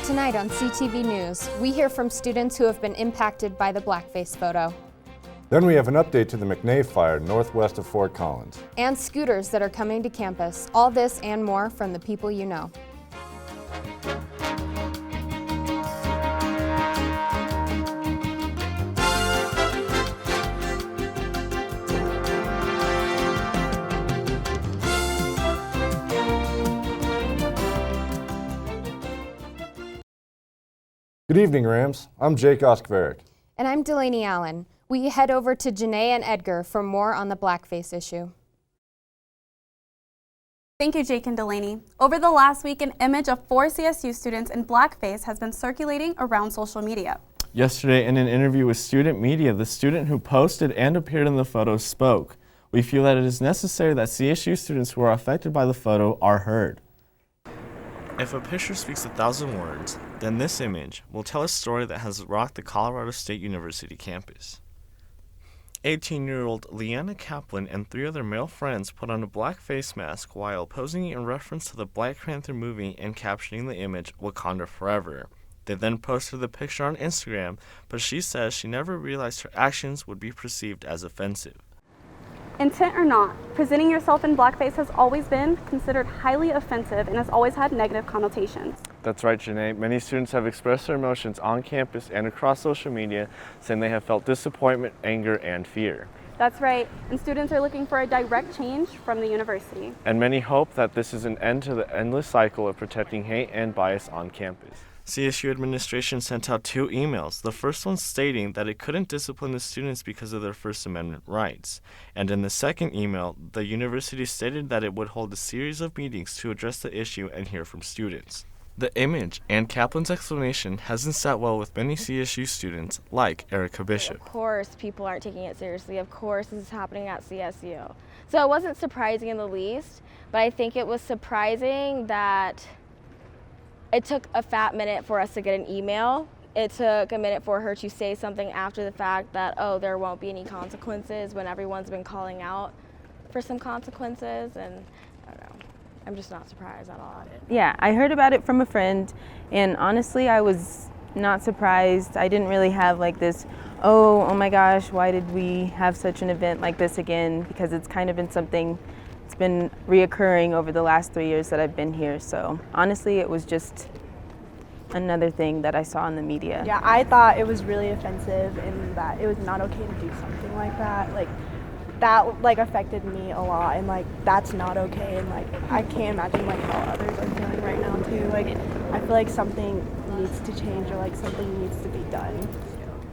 Tonight on CTV News, we hear from students who have been impacted by the blackface photo. Then we have an update to the McNay fire northwest of Fort Collins. And scooters that are coming to campus. All this and more from the people you know. Good evening, Rams. I'm Jake Oskvaric. And I'm Delaney Allen. We head over to Janae and Edgar for more on the blackface issue. Thank you, Jake and Delaney. Over the last week, an image of 4 CSU students in blackface has been circulating around social media. Yesterday, in an interview with student media, the student who posted and appeared in the photo spoke. We feel that it is necessary that CSU students who are affected by the photo are heard. If a picture speaks 1,000 words, then this image will tell a story that has rocked the Colorado State University campus. 18-year-old Leanna Kaplan and 3 other male friends put on a black face mask while posing in reference to the Black Panther movie and captioning the image "Wakanda Forever." They then posted the picture on Instagram, but she says she never realized her actions would be perceived as offensive. Intent or not, presenting yourself in blackface has always been considered highly offensive and has always had negative connotations. That's right, Janae. Many students have expressed their emotions on campus and across social media, saying they have felt disappointment, anger, and fear. That's right, and students are looking for a direct change from the university. And many hope that this is an end to the endless cycle of protecting hate and bias on campus. CSU administration sent out 2 emails, the first one stating that it couldn't discipline the students because of their First Amendment rights. And in the second email, the university stated that it would hold a series of meetings to address the issue and hear from students. The image and Kaplan's explanation hasn't sat well with many CSU students, like Erica Bishop. Of course, people aren't taking it seriously. Of course, this is happening at CSU. So it wasn't surprising in the least, but I think it was surprising that it took a fat minute for us to get an email. It took a minute for her to say something after the fact that, oh, there won't be any consequences, when everyone's been calling out for some consequences, and I don't know. I'm just not surprised at all. Yeah, I heard about it from a friend, and honestly, I was not surprised. I didn't really have like this, oh my gosh, why did we have such an event like this again? Because it's kind of been something it's been reoccurring over the last 3 years that I've been here. So honestly, it was just another thing that I saw in the media. Yeah, I thought it was really offensive and that it was not okay to do something like that. Like that affected me a lot, and like that's not okay, and like I can't imagine like how others are feeling right now too. Like I feel like something needs to change, or like something needs to be done.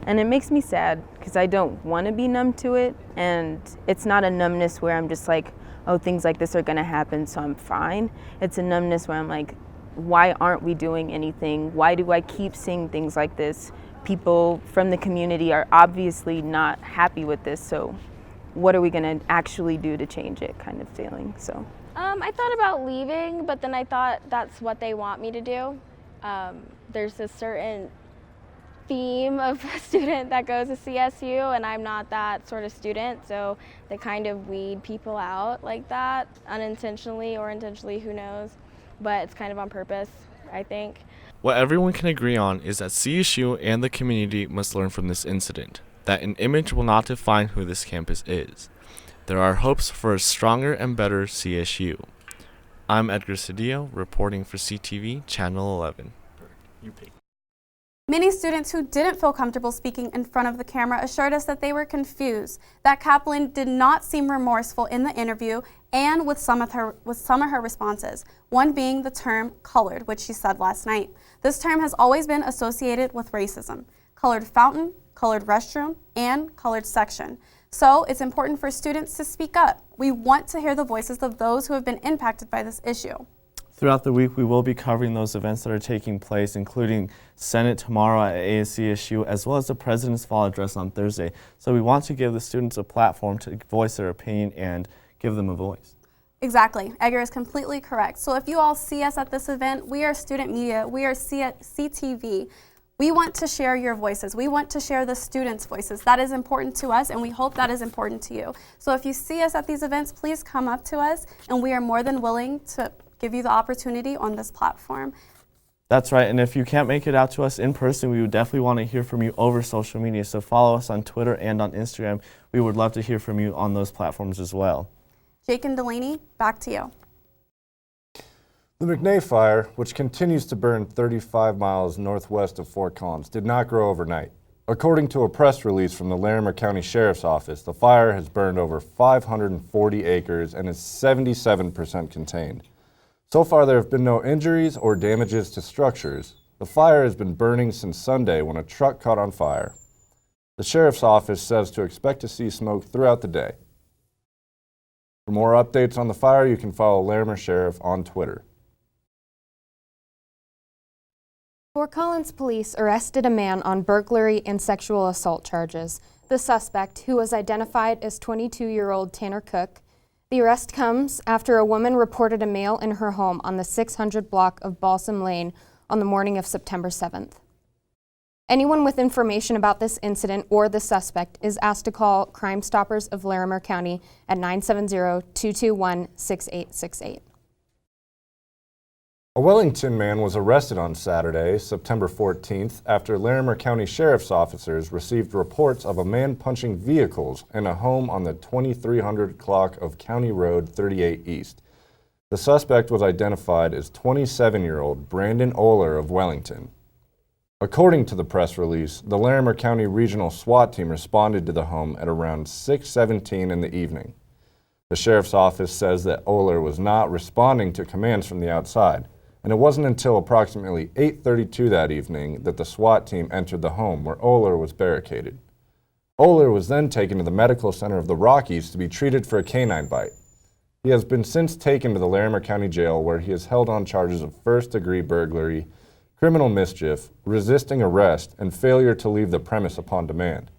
And it makes me sad because I don't want to be numb to it, and it's not a numbness where I'm just like, oh, things like this are going to happen, so I'm fine. It's a numbness where I'm like, why aren't we doing anything? Why do I keep seeing things like this? People from the community are obviously not happy with this, so what are we going to actually do to change it, kind of feeling. So I thought about leaving, but then I thought that's what they want me to do. There's a certain theme of a student that goes to CSU, and I'm not that sort of student, so they kind of weed people out like that, unintentionally or intentionally, who knows, but it's kind of on purpose, I think. What everyone can agree on is that CSU and the community must learn from this incident, that an image will not define who this campus is. There are hopes for a stronger and better CSU. I'm Edgar Cedillo, reporting for CTV Channel 11. Many students who didn't feel comfortable speaking in front of the camera assured us that they were confused, that Kaplan did not seem remorseful in the interview and with some of her responses, one being the term colored, which she said last night. This term has always been associated with racism. Colored fountain, colored restroom, and colored section. So it's important for students to speak up. We want to hear the voices of those who have been impacted by this issue. Throughout the week, we will be covering those events that are taking place, including Senate tomorrow at ASCSU, as well as the President's Fall Address on Thursday. So we want to give the students a platform to voice their opinion and give them a voice. Exactly. Edgar is completely correct. So if you all see us at this event, we are student media, we are CTV. We want to share your voices. We want to share the students' voices. That is important to us, and we hope that is important to you. So if you see us at these events, please come up to us, and we are more than willing to give you the opportunity on this platform. That's right, and if you can't make it out to us in person, we would definitely want to hear from you over social media. So follow us on Twitter and on Instagram. We would love to hear from you on those platforms as well. Jake and Delaney, back to you. The McNay fire, which continues to burn 35 miles northwest of Fort Collins, did not grow overnight. According to a press release from the Larimer County Sheriff's Office, the fire has burned over 540 acres and is 77% contained. So far, there have been no injuries or damages to structures. The fire has been burning since Sunday when a truck caught on fire. The Sheriff's Office says to expect to see smoke throughout the day. For more updates on the fire, you can follow Larimer Sheriff on Twitter. Fort Collins police arrested a man on burglary and sexual assault charges. The suspect, who was identified as 22-year-old Tanner Cook. The arrest comes after a woman reported a male in her home on the 600 block of Balsam Lane on the morning of September 7th. Anyone with information about this incident or the suspect is asked to call Crime Stoppers of Larimer County at 970-221-6868. A Wellington man was arrested on Saturday, September 14th, after Larimer County Sheriff's officers received reports of a man punching vehicles in a home on the 2300 block of County Road 38 East. The suspect was identified as 27-year-old Brandon Oler of Wellington. According to the press release, the Larimer County Regional SWAT team responded to the home at around 6:17 in the evening. The Sheriff's Office says that Oler was not responding to commands from the outside, and it wasn't until approximately 8:32 that evening that the SWAT team entered the home where Oler was barricaded. Oler was then taken to the Medical Center of the Rockies to be treated for a canine bite. He has been since taken to the Larimer County Jail where he is held on charges of first-degree burglary, criminal mischief, resisting arrest, and failure to leave the premise upon demand.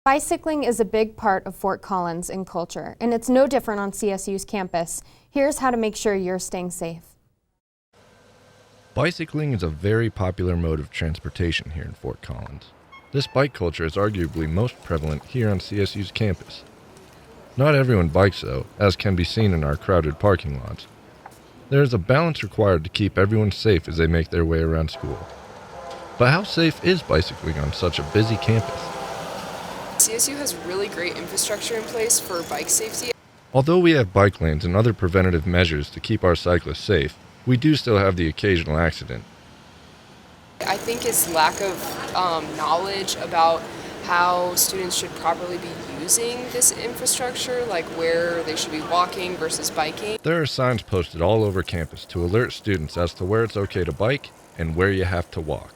Bicycling is a big part of Fort Collins in culture, and it's no different on CSU's campus. Here's how to make sure you're staying safe. Bicycling is a very popular mode of transportation here in Fort Collins. This bike culture is arguably most prevalent here on CSU's campus. Not everyone bikes though, as can be seen in our crowded parking lots. There is a balance required to keep everyone safe as they make their way around school. But how safe is bicycling on such a busy campus? CSU has really great infrastructure in place for bike safety. Although we have bike lanes and other preventative measures to keep our cyclists safe, we do still have the occasional accident. I think it's lack of knowledge about how students should properly be using this infrastructure, like where they should be walking versus biking. There are signs posted all over campus to alert students as to where it's okay to bike and where you have to walk.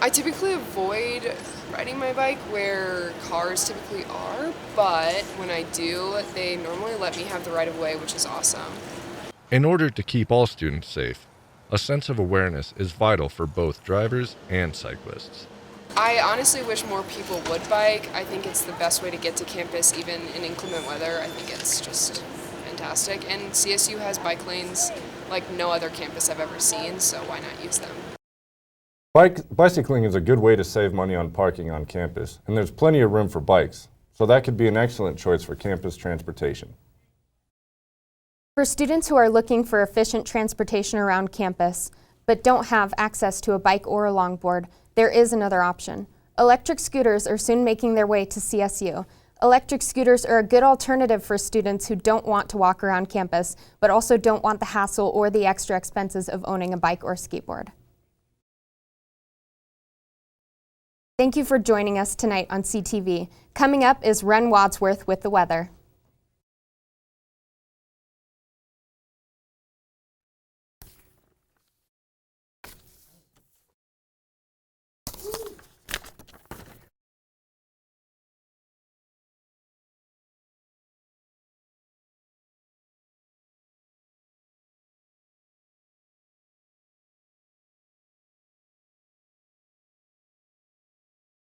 I typically avoid riding my bike where cars typically are, but when I do, they normally let me have the right of way, which is awesome. In order to keep all students safe, a sense of awareness is vital for both drivers and cyclists. I honestly wish more people would bike. I think it's the best way to get to campus, even in inclement weather. I think it's just fantastic. And CSU has bike lanes like no other campus I've ever seen, so why not use them? Bicycling is a good way to save money on parking on campus, and there's plenty of room for bikes, so that could be an excellent choice for campus transportation. For students who are looking for efficient transportation around campus, but don't have access to a bike or a longboard, there is another option. Electric scooters are soon making their way to CSU. Electric scooters are a good alternative for students who don't want to walk around campus, but also don't want the hassle or the extra expenses of owning a bike or skateboard. Thank you for joining us tonight on CTV. Coming up is Ren Wadsworth with the weather.